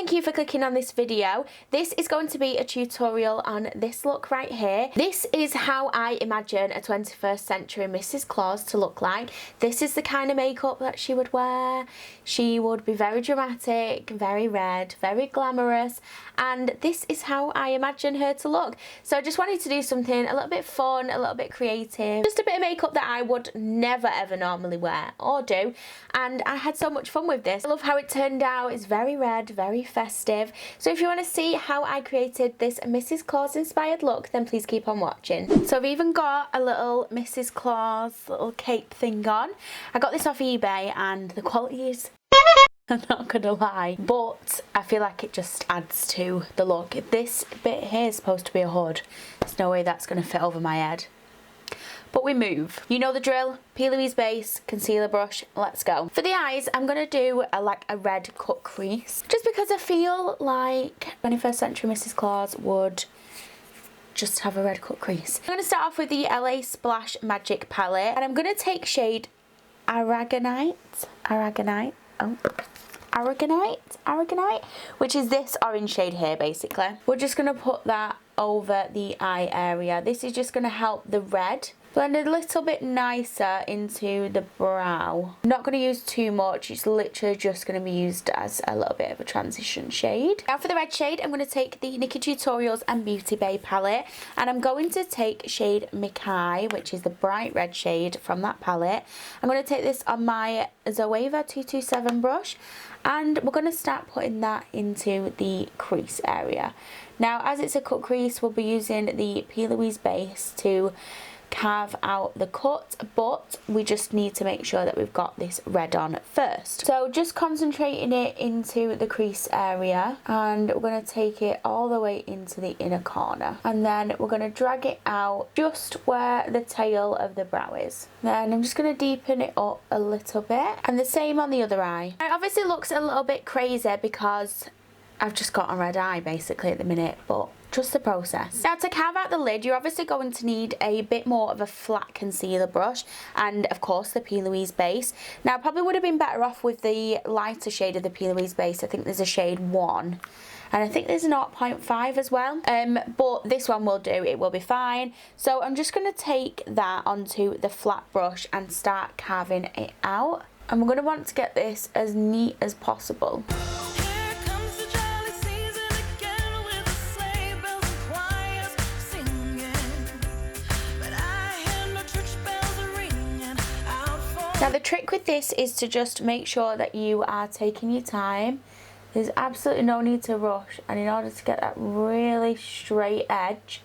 thank you for clicking on this video. This is going to be a tutorial on this look right here. This is how I imagine a 21st century Mrs Claus to look like. This is the kind of makeup that she would wear. She would be very dramatic, very red, very glamorous, and this is how I imagine her to look. So I just wanted to do something a little bit fun, a little bit creative, just a bit of makeup that I would never ever normally wear or do, and I had so much fun with this. I love how it turned out. It's very red, very festive. So if you want to see how I created this Mrs Claus inspired look, then please keep on watching. So I've even got a little Mrs Claus little cape thing on. I got this off eBay and the quality is I'm not gonna lie, but I feel like it just adds to the look. This bit here is supposed to be a hood. There's no way that's gonna fit over my head. But we move. You know the drill. P. Louise base, concealer brush, let's go. For the eyes, I'm gonna do like a red cut crease, just because I feel like 21st century Mrs Claus would just have a red cut crease. I'm gonna start off with the LA Splash Magic palette, and I'm gonna take shade Aragonite, which is this orange shade here basically. We're just gonna put that over the eye area. This is just gonna help the red blend a little bit nicer into the brow. I'm not going to use too much, it's literally just going to be used as a little bit of a transition shade. Now for the red shade, I'm going to take the Nikkie Tutorials and Beauty Bay palette, and I'm going to take shade Mikai, which is the bright red shade from that palette. I'm going to take this on my Zoeva 227 brush, and we're going to start putting that into the crease area. Now as it's a cut crease, we'll be using the P. Louise base to carve out the cut, but we just need to make sure that we've got this red on first. So just concentrating it into the crease area, and we're going to take it all the way into the inner corner, and then we're going to drag it out just where the tail of the brow is. Then I'm just going to deepen it up a little bit, and the same on the other eye. It obviously looks a little bit crazy because I've just got a red eye basically at the minute, but trust the process. Now to carve out the lid, you're obviously going to need a bit more of a flat concealer brush, and of course the P. Louise base. Now I probably would have been better off with the lighter shade of the P. Louise base. I think there's a shade 1. And I think there's 0.5 as well, but this one will do, it will be fine. So I'm just going to take that onto the flat brush and start carving it out. And we're going to want to get this as neat as possible. Now the trick with this is to just make sure that you are taking your time. There's absolutely no need to rush, and in order to get that really straight edge,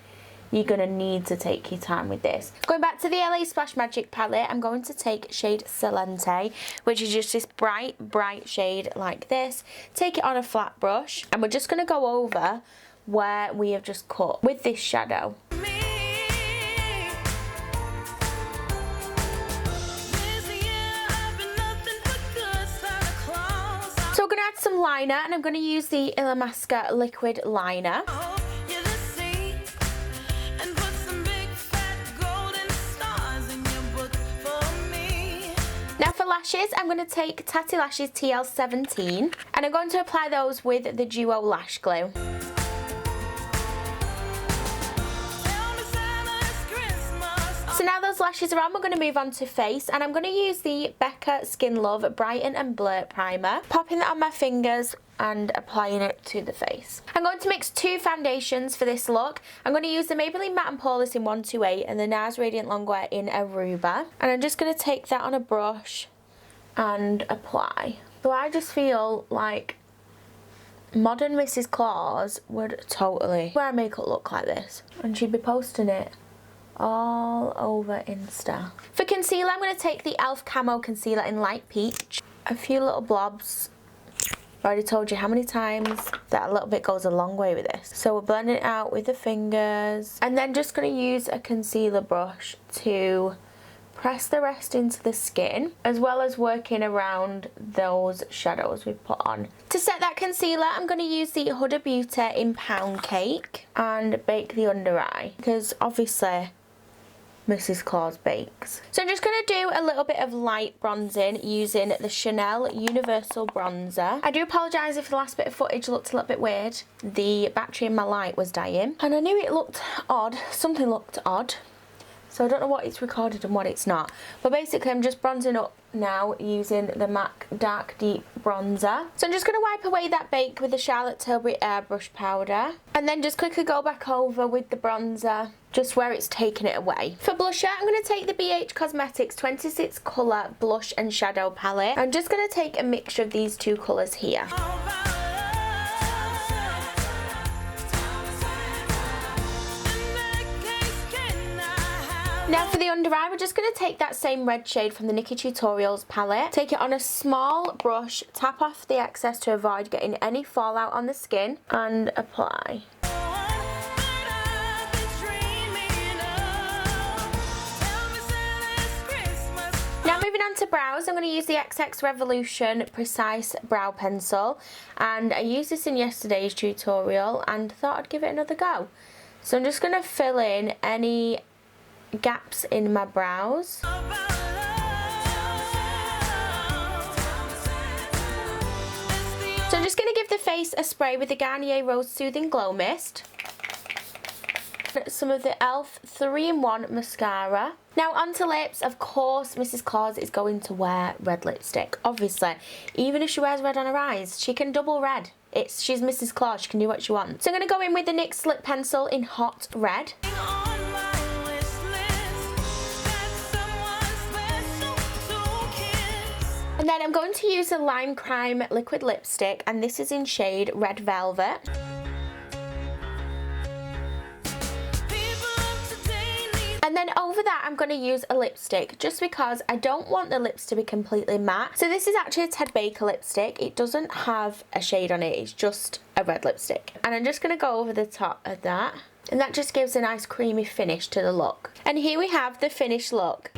you're going to need to take your time with this. Going back to the LA Splash Magic palette, I'm going to take shade Salente, which is just this bright shade like this. Take it on a flat brush, and we're just going to go over where we have just cut with this shadow. So we're going to add some liner, and I'm going to use the Illamasqua liquid liner. Now for lashes, I'm going to take Tatti Lashes TL17, and I'm going to apply those with the Duo Lash Glue. So now those lashes are on, we're going to move on to face, and I'm going to use the Becca Skin Love Brighten and Blur Primer, popping that on my fingers and applying it to the face. I'm going to mix 2 foundations for this look. I'm going to use the Maybelline Matte and Poreless in 128 and the NARS Radiant Longwear in Aruba, and I'm just going to take that on a brush and apply. So I just feel like modern Mrs Claus would totally wear a makeup look like this, and she'd be posting it all over Insta. For concealer, I'm going to take the e.l.f. Camo Concealer in Light Peach. A few little blobs. I've already told you how many times that a little bit goes a long way with this. So we're blending it out with the fingers, and then just going to use a concealer brush to press the rest into the skin, as well as working around those shadows we put on. To set that concealer, I'm going to use the Huda Beauty in Pound Cake and bake the under eye, because obviously Mrs Claus bakes. So I'm just going to do a little bit of light bronzing using the Chanel Universal Bronzer. I do apologise if the last bit of footage looked a little bit weird. The battery in my light was dying and I knew it looked odd. Something looked odd. So I don't know what it's recorded and what it's not. But basically I'm just bronzing up now using the MAC Dark Deep Bronzer. So I'm just going to wipe away that bake with the Charlotte Tilbury Airbrush Powder. And then just quickly go back over with the bronzer just where it's taken it away. For blusher, I'm going to take the BH Cosmetics 26 Colour Blush and Shadow Palette. I'm just going to take a mixture of these two colours here. Now for the under eye, we're just going to take that same red shade from the Nikkie Tutorials palette, take it on a small brush, tap off the excess to avoid getting any fallout on the skin, and apply. Now moving on to brows, I'm going to use the XX Revolution Precise Brow Pencil, and I used this in yesterday's tutorial and thought I'd give it another go. So I'm just going to fill in any gaps in my brows. So I'm just going to give the face a spray with the Garnier Rose Soothing Glow Mist. Some of the e.l.f. 3-in-1 mascara. Now onto lips. Of course Mrs Claus is going to wear red lipstick. Obviously, even if she wears red on her eyes, she can double red. She's Mrs Claus, she can do what she wants. So I'm going to go in with the NYX Lip Pencil in Hot Red. And then I'm going to use a Lime Crime liquid lipstick, and this is in shade Red Velvet. And then over that I'm going to use a lipstick just because I don't want the lips to be completely matte. So this is actually a Ted Baker lipstick. It doesn't have a shade on it, it's just a red lipstick. And I'm just going to go over the top of that. And that just gives a nice creamy finish to the look. And here we have the finished look.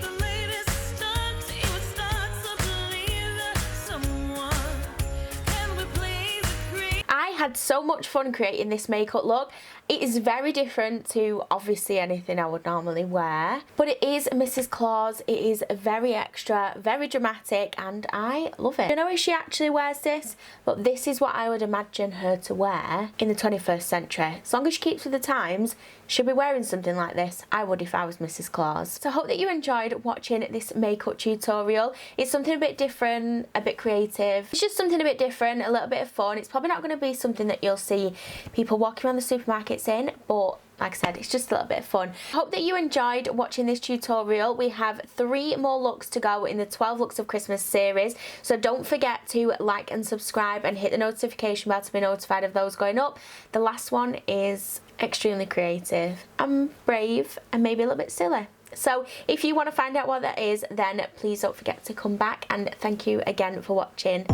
I had so much fun creating this makeup look. It is very different to obviously anything I would normally wear, but it is Mrs Claus. It is very extra, very dramatic, and I love it. I don't know if she actually wears this, but this is what I would imagine her to wear in the 21st century. As long as she keeps with the times, she'll be wearing something like this. I would if I was Mrs Claus. So I hope that you enjoyed watching this makeup tutorial. It's something a bit different, a bit creative. It's just something a bit different, a little bit of fun. It's probably not going to be something that you'll see people walking around the supermarkets in, but like I said, it's just a little bit of fun. I hope that you enjoyed watching this tutorial. We have 3 more looks to go in the 12 Looks of Christmas series, so don't forget to like and subscribe and hit the notification bell to be notified of those going up. The last one is extremely creative and brave and maybe a little bit silly. So if you want to find out what that is, then please don't forget to come back, and thank you again for watching.